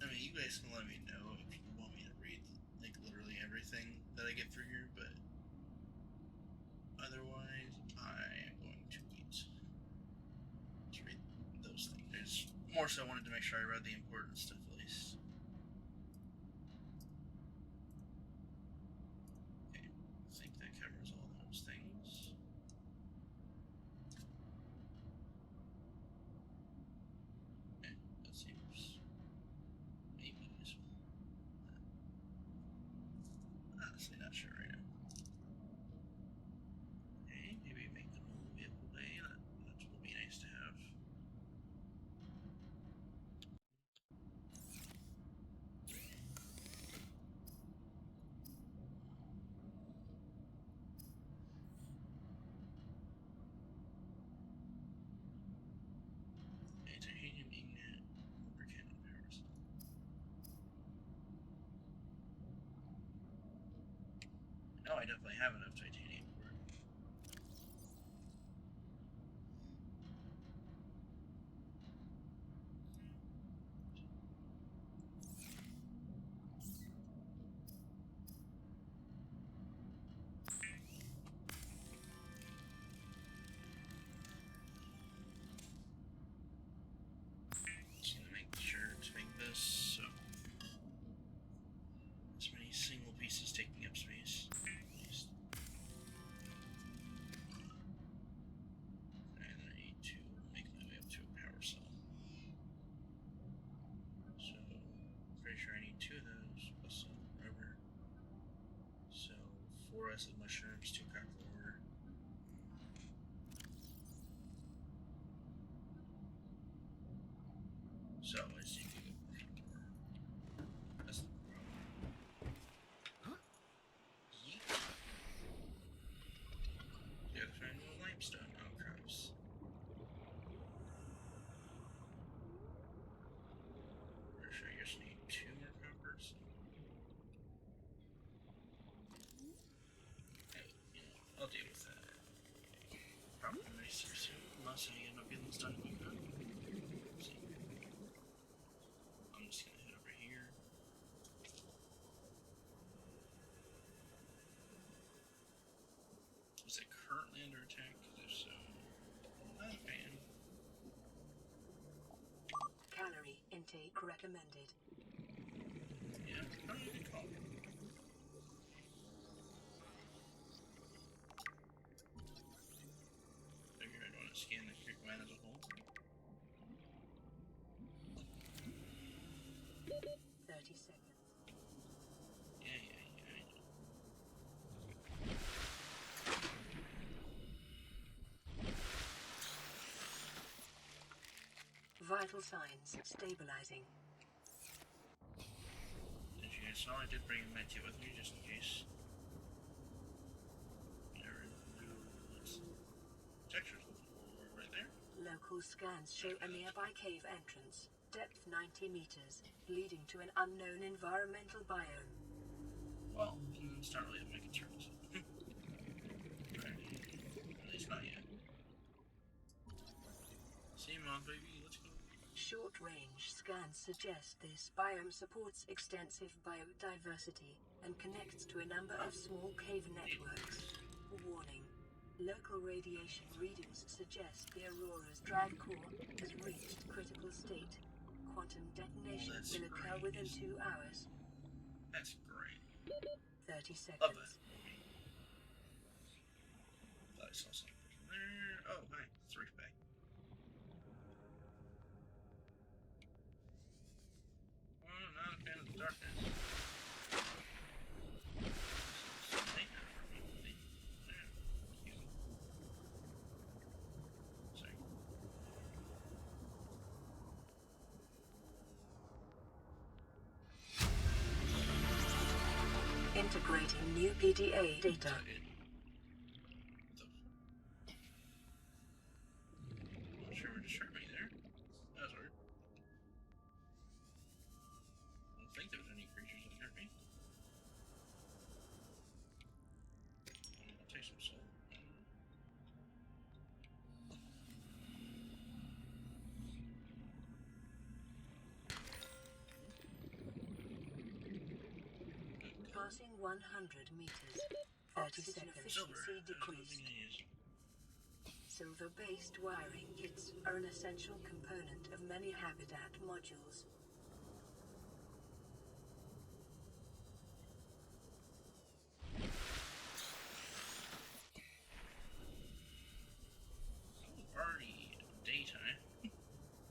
Speaker 1: I mean, you guys can let me know if you want me to read, like, literally everything that I get through here, but otherwise, I am going to wait to read those things. More so, I wanted to make sure I read the important stuff at least. Okay, I think that covers all those things. Okay, that seems maybe useful. Honestly, not sure right now. Okay, maybe make the mobile vehicle bay. That will be nice to have. Okay, titanium ingot, lubricant, and power cell. No, I definitely have enough titanium for it. Just gonna make sure to make this so as many single pieces taking up space. And I need to make my way up to a power cell. So, pretty sure I need 2 of those, plus some rubber. So, 4 acid mushrooms, 2 copper ore. So, I just need to get more copper ore. That's the problem. Yeet. You gotta find more limestone outcrops. Pretty sure I just need 2 more copper, so. I'll deal with that. Probably nicer soon, unless I end up getting this done quick enough. See. I'm just gonna head over here. Is it currently under attack? Because if so, not a fan.
Speaker 2: Calorie intake recommended.
Speaker 1: Yeah, probably a good call. Figure I'd want to scan the creek line as a whole.
Speaker 2: 30 seconds.
Speaker 1: Yeah, I know.
Speaker 2: Vital signs stabilizing.
Speaker 1: As you guys saw, I did bring a medkit with me just in case. Never knew what's textures right there.
Speaker 2: Local scans show a nearby cave entrance, depth 90 meters, leading to an unknown environmental biome.
Speaker 1: Well, it's not really my concern. Right. At least not yet. See, Mom, baby, let's go.
Speaker 2: Short-range scans suggest this biome supports extensive biodiversity and connects to a number of small cave networks. Warning. Local radiation readings suggest the Aurora's drive core has reached critical state. Quantum detonation will occur within 2 hours.
Speaker 1: That's great.
Speaker 2: 30 seconds.
Speaker 1: Love that. Thought I saw something there. Oh, hi. It's a reef bag.
Speaker 2: Integrating new PDA data.
Speaker 1: I'm not sure what just hurt me there. That was weird. I don't think there was any creatures that hurt me. I'll take some salt.
Speaker 2: Passing 100 meters. 30 seconds. Efficiency decreased. Silver-based wiring kits are an essential component of many habitat modules.
Speaker 1: Already daytime.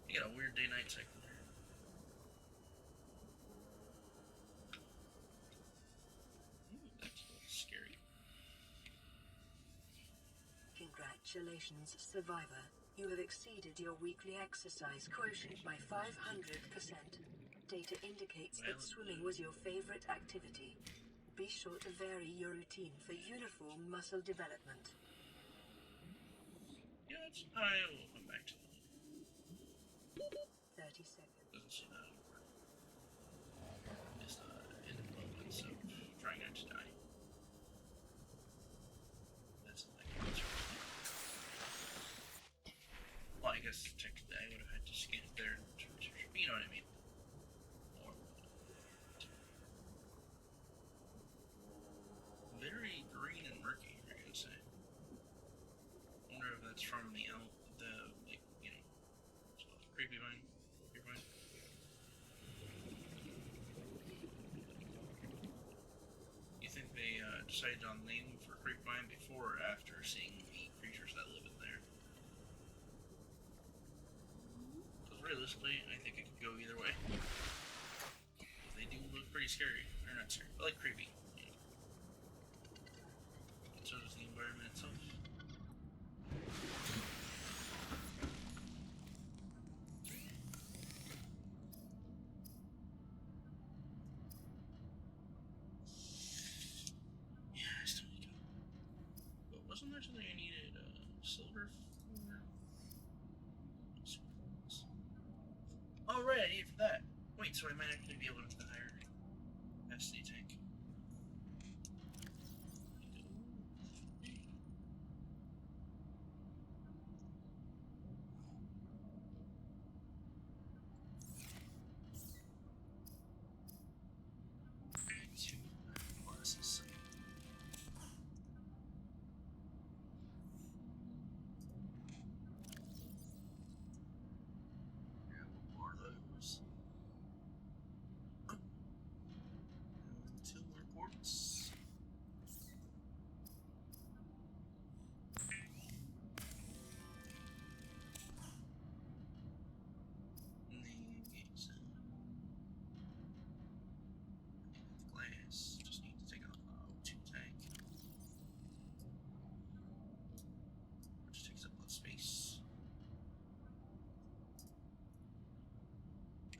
Speaker 1: You got a weird day-night cycle there. That's a little scary.
Speaker 2: Congratulations, survivor. You have exceeded your weekly exercise quotient by 500%. Data indicates that swimming was your favorite activity. Be sure to vary your routine for uniform muscle development.
Speaker 1: Yeah, I will come back to that.
Speaker 2: 30 seconds.
Speaker 1: Doesn't seem that important. Just in the moments of trying not to die. That's like well, I guess technically I would have had to scan there to you know what I mean. Or very green and murky, I could say. I wonder if that's from the like, you know, creepy vine. You think they decided on the name for Creepvine before or after seeing the creatures that live in there? Because realistically, I think it could go either way. They do look pretty scary. Or not scary, but like creepy. You know. And so does the environment itself. Wasn't there something I needed silver for? Oh right, I need it for that. Wait, so I might actually be able to get the higher capacity tank. Two glasses. Two more ports. And then get some. The glass. Just need to take off the O2 tank. Which takes up less space.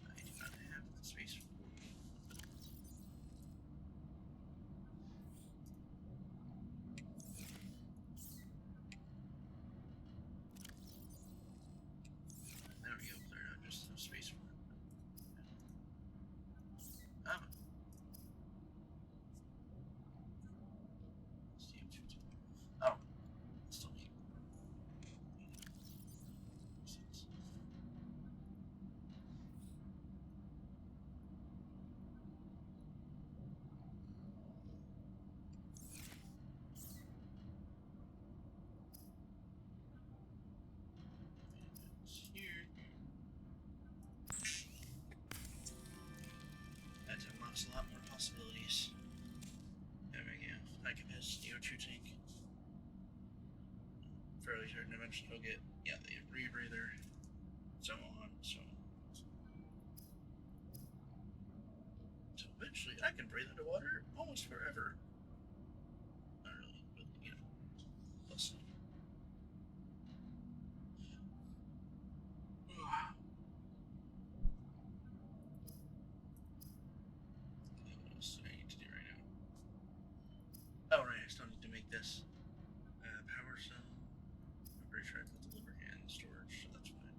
Speaker 1: I do not have the space for there we go, cleared out just enough space for it. Ah. Oh. Still need. Here. That unlocks a lot more possibilities. There we go. High capacity O2 tank. Fairly certain eventually he'll get, yeah, the rebreather, so on, so on. So eventually I can breathe underwater almost forever. Not really, but you know, plus. Okay, what else do I need to do right now? this. Power cell. I'm pretty sure I put the lubricant in storage, so that's fine.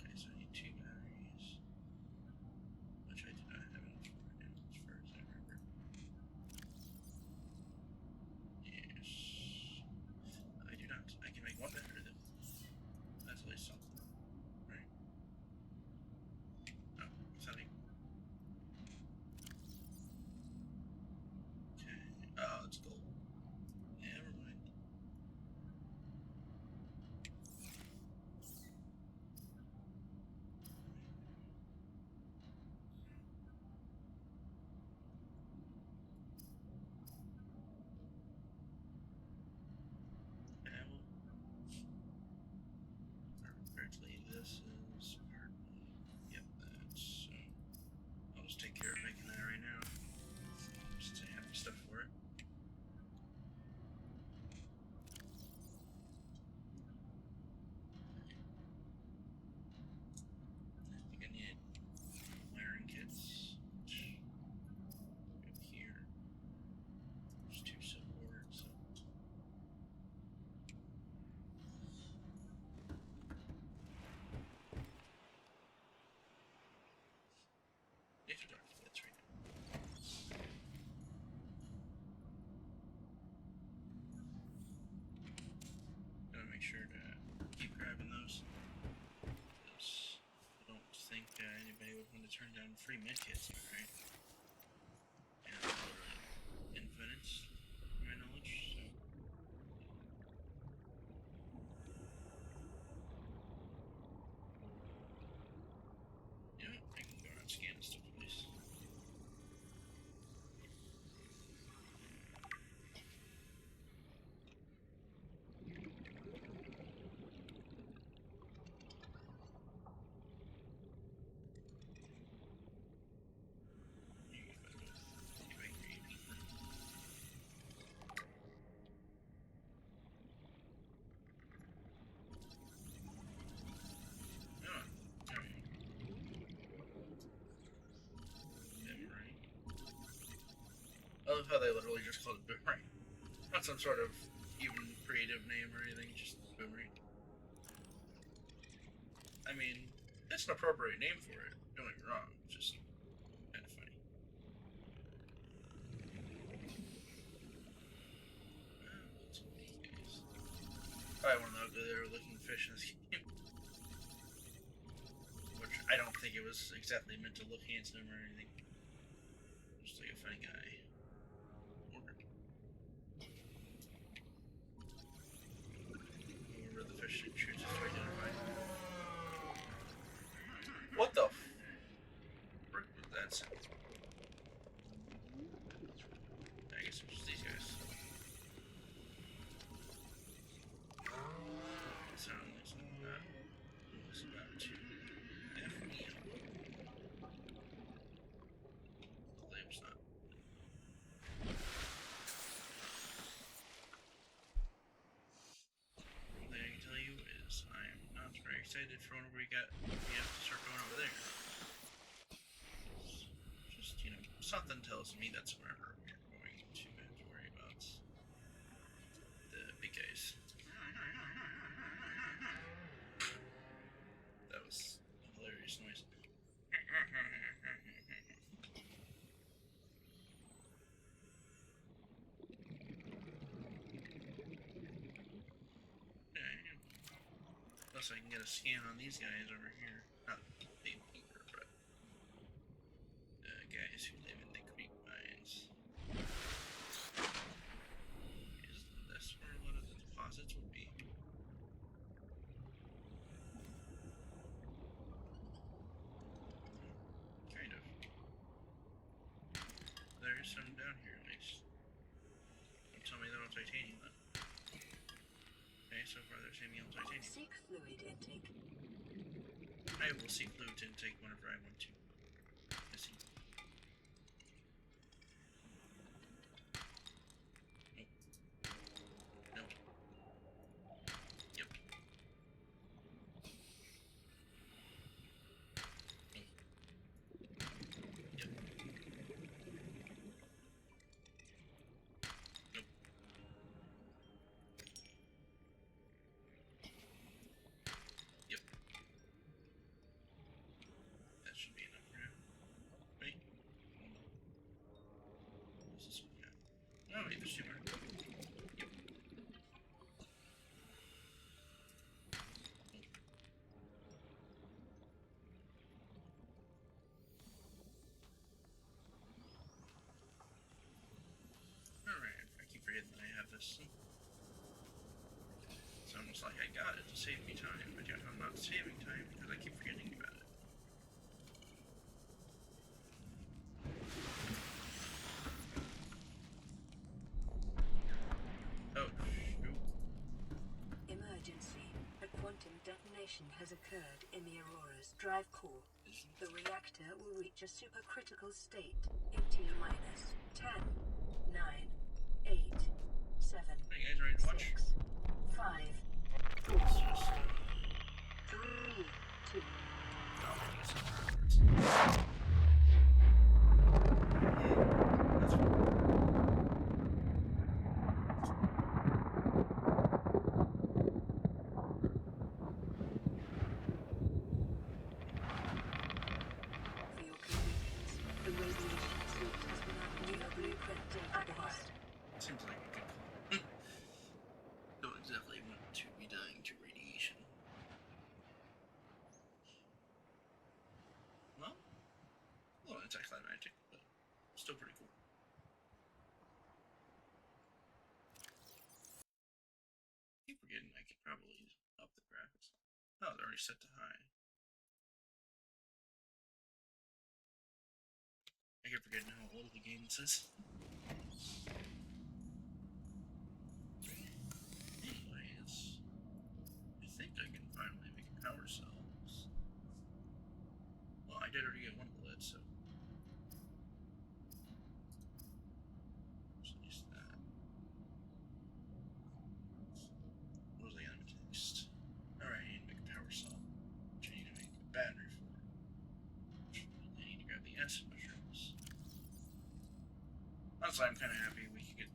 Speaker 1: Okay, so I need 2 batteries, which I do not have enough for right now, as far as I remember. Yes. I do not. I can make 1 battery though. That's at least something, right? Oh, something. Okay. Oh, it's gold. Never mind. Yeah, well, correctly, this is partly. Yep, that's. I'll just take care of making that right now. Just to have the stuff for it. I think I need wiring kits. Which go here. There's 2 silver boards, so. If you don't, that's right now. Gotta make sure to keep grabbing those. Because I don't think anybody would want to turn down free medkits, right? And infinite, to my knowledge, so. You know what? I can go around scanning stuff at least. I love how they literally just call it boomerang. Not some sort of even creative name or anything, just boomerang. I mean, it's an appropriate name for it, don't get me wrong, it's just kind of funny. What's with these guys? Probably want to go there looking fish in this game. Which I don't think it was exactly meant to look handsome or anything. Just like a funny guy. Where the fish chooses to identify. What the frick was that sound? I guess it was just these guys. It sounded like something that was about to F me up. Hopefully it was not. One thing I can tell you is I am not very excited for when we have to start going over there. Just, something tells me that's wherever we're going to have to worry about the big guys. That was a hilarious noise. Plus I can get a scan on these guys over here. Not big peeper, but guys who live in the creek mines. Isn't this where a lot of the deposits would be? Kind of. There is some down here at least. Don't tell me they're all titanium then. Okay, so far they're saying me on titanium.
Speaker 2: Seek fluid intake.
Speaker 1: I will seek fluid intake whenever I want to. I see. Nope. Yep. Yep. that should be enough for now. Wait. What's this one got? Oh, wait, there's two more. Yep. Alright, I keep forgetting that I have this. It's almost like I got it to save me time, but yet I'm not saving time because I keep forgetting about it. Oh, shoot.
Speaker 2: Emergency. A quantum detonation has occurred in the Aurora's drive core. The reactor will reach a supercritical state in T-minus 10, 9, 8, 7,
Speaker 1: Are you guys ready to watch?
Speaker 2: 6, 5, 4,
Speaker 1: It's just,
Speaker 2: 3, 2,
Speaker 1: oh, I guess it's afterwards. That's fine.
Speaker 2: For your convenience, the radiation suit has been added to your blueprint database.
Speaker 1: Seems like a good call. Don't exactly want to be dying to radiation. Well, a little anticlimactic, but still pretty cool. I keep forgetting I could probably up the graphics. Oh, they're already set to high. I keep forgetting how old the game is. Anyways, I think I can finally make power cells. Well, I did already get one of the leads, so. Just use that. What was I gonna make next? Alright, I need to make a power cell. Which I need to make a battery for. Which I need to grab the acid mushrooms. Honestly, I'm kind of happy we could get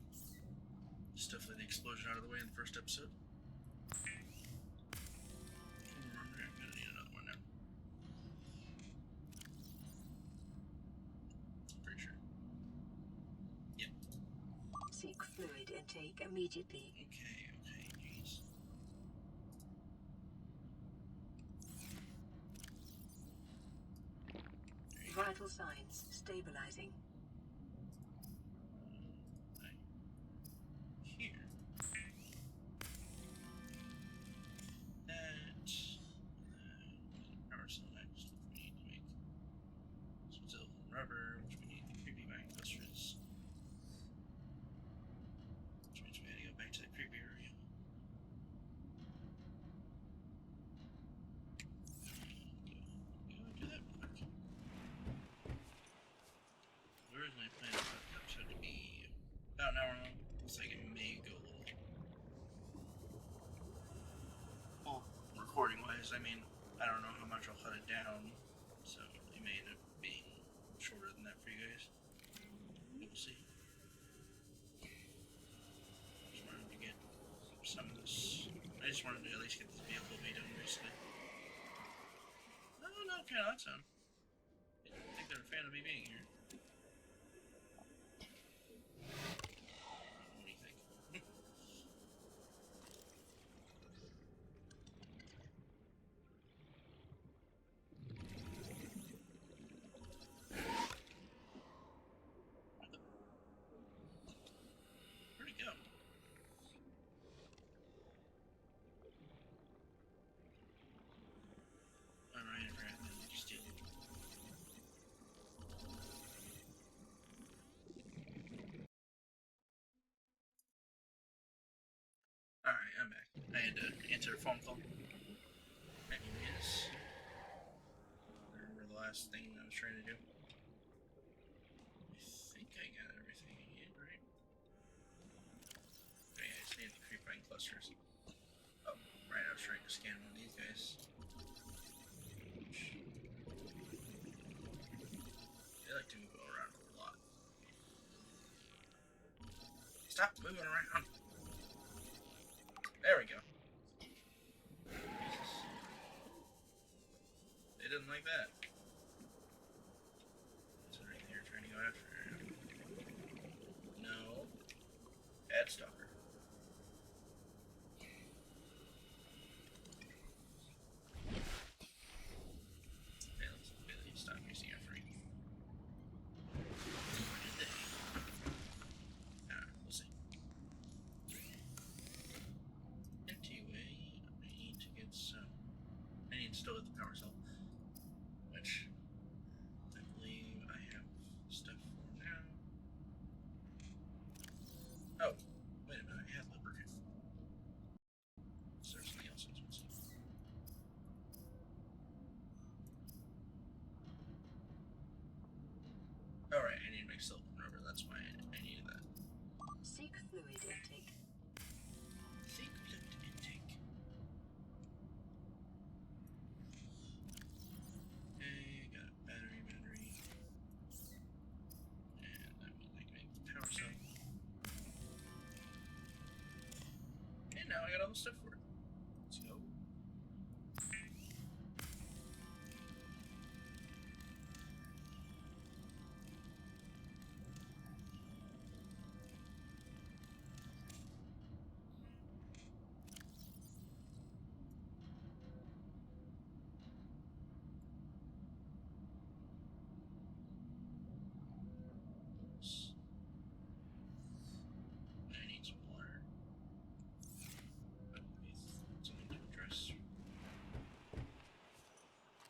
Speaker 1: stuff like the explosion out of the way in the first episode. I'm gonna need another one now. Pretty sure. Yeah.
Speaker 2: Seek fluid intake immediately.
Speaker 1: Okay, jeez.
Speaker 2: Vital signs stabilizing.
Speaker 1: Here. That. Power cell next, which we need to make some silicon rubber, which we need the creepy vine clusters. Which means we gotta go back to the creepy area. Do that real quick. Originally planned for the episode to be about an hour long. Looks like it may go a little. Well, recording wise, I mean, I don't know how much I'll cut it down, so it may end up being shorter than that for you guys. We'll see. Just wanted to get some of this. I just wanted to at least get this vehicle made done recently. No, okay, that's sound. I didn't think they're a fan of me being here. What do you think? Where'd he go? Alright, I forgot that. Just did it. Alright, I'm back. I had to answer a phone call. Anyways. I remember the last thing I was trying to do. I think I got everything I need, right? Okay, I just need the creepvine clusters. Oh, right, I was trying to scan one of these guys. They like to move around a lot. Stop moving around! There we go. Jesus. They didn't like that. Ad stalker. Okay, let's really stop using your free. What did they? We'll see. Anyway, I need to get some. I need to still get the power cell, which I believe I have stuff for now. Oh, wait a minute, I had lubricant. Is there something else I was missing? Alright, I need to make silicon rubber, that's why I needed that.
Speaker 2: Seek fluid intake.
Speaker 1: Seek fluid intake. Okay, got a battery. And that means I can make the power cell. And now I got all the stuff for it. Let's go. I need some water. Something to address.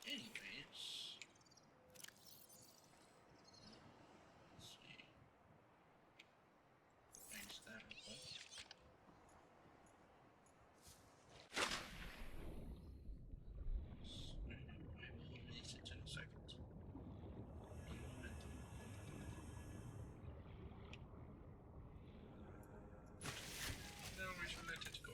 Speaker 1: Anyways. Let's see. Minus that real quick. I will release it in a second. Now we should let it go.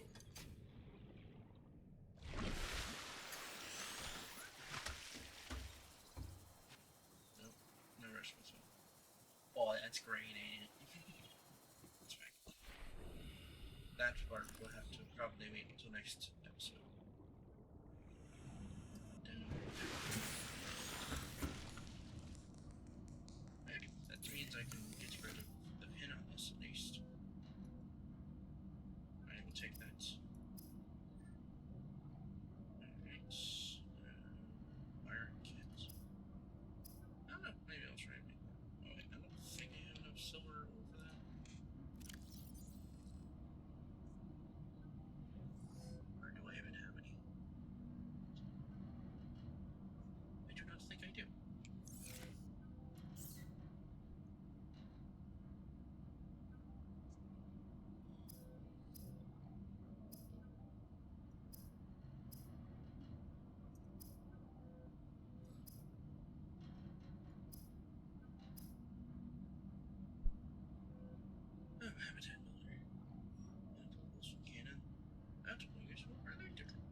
Speaker 1: Nope, no rush whatsoever. Oh, that's great, ain't it? That's fine. That part we'll have to probably wait until next episode. Maybe that means I can get rid of the pin on this at least. I will take that. Alright. Wire kit. I don't know, maybe I'll try and make that. Oh wait, I don't think I have enough silver over that. Or do I even have any? I do not think I do. Oh, habitat builder. Multiples from cannon. That's useful. Are they different?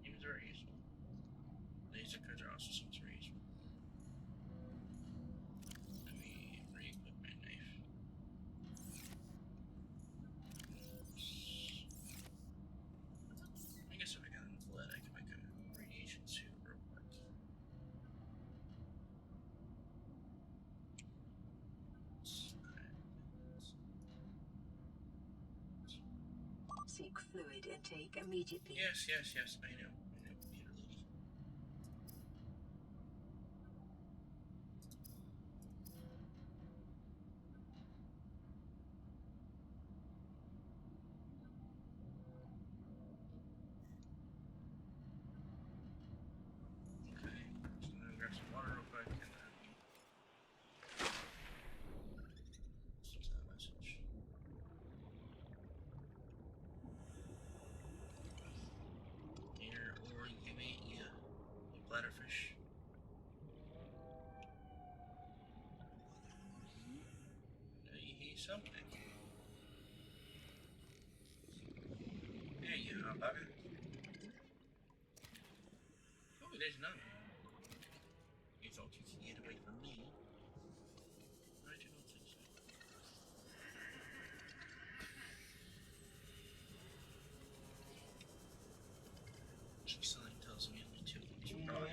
Speaker 1: Humans are useful. Laser cutter also seems very useful. Let me re-equip my knife. I guess if I got enough lead, I can make a radiation suit real quick.
Speaker 2: Seek fluid intake immediately.
Speaker 1: Yes, I know, Peter Lady. Okay, so I'm gonna grab some water real quick and then listen to that message. Here, or you eat you bladderfish. You eat something. There you are, bugger. Oh, there's none. You thought you could get away from me. I do not think so. Something tells me only two. Probably.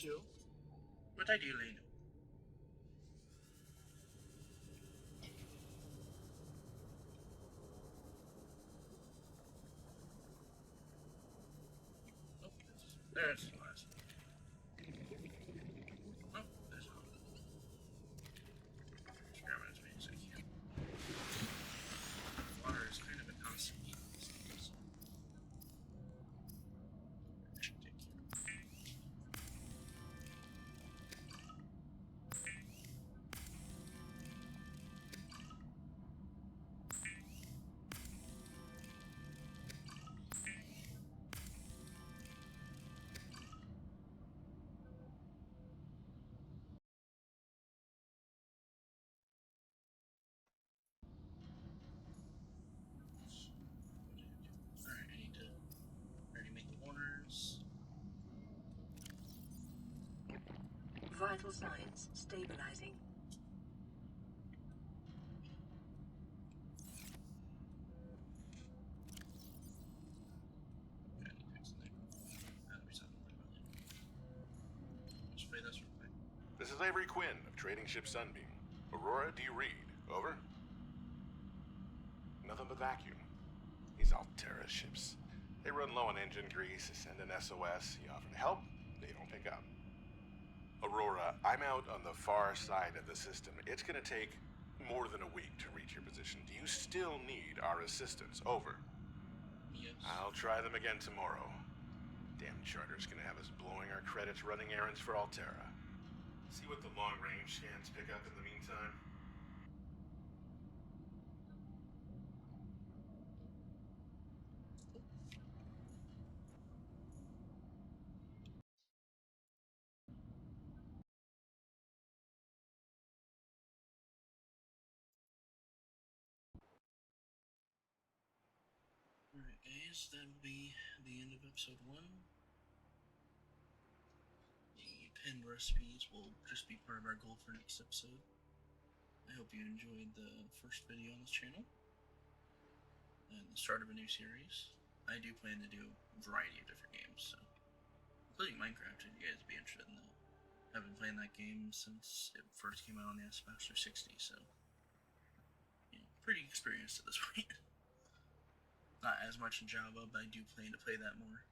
Speaker 1: you, but ideally no. Oh, there's the last one. Oh, there's one. Just grab it as many as I can. Water is kind of a constant need these days. Take care. Alright, I need to already make the warners.
Speaker 2: Vital signs stabilizing.
Speaker 1: Okay, I need to fix the name. That'll be something to worry about later. Just play this real quick.
Speaker 7: This is Avery Quinn of Trading Ship Sunbeam. Aurora, do you read? Over? Nothing but vacuum. These Altera ships. They run low on engine grease, send an SOS, you offer to help, they don't pick up. Aurora, I'm out on the far side of the system. It's gonna take more than a week to reach your position. Do you still need our assistance? Over.
Speaker 1: Yes.
Speaker 7: I'll try them again tomorrow. Damn charter's gonna have us blowing our credits running errands for Altera. See what the long-range scans pick up in the meantime.
Speaker 1: Alright, guys, that'll be the end of episode 1. The pinned recipes will just be part of our goal for next episode. I hope you enjoyed the first video on this channel and the start of a new series. I do plan to do a variety of different games, so including Minecraft if you guys would be interested in that. I've been playing that game since it first came out on the Xbox 360, so pretty experienced at this point. Not as much in Java, but I do plan to play that more.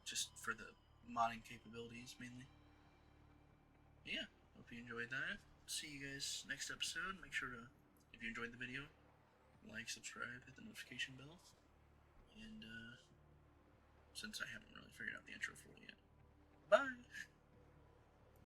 Speaker 1: Just for the modding capabilities, mainly. But yeah, hope you enjoyed that. See you guys next episode. Make sure to, if you enjoyed the video, like, subscribe, hit the notification bell. And, since I haven't really figured out the intro for it yet. Bye!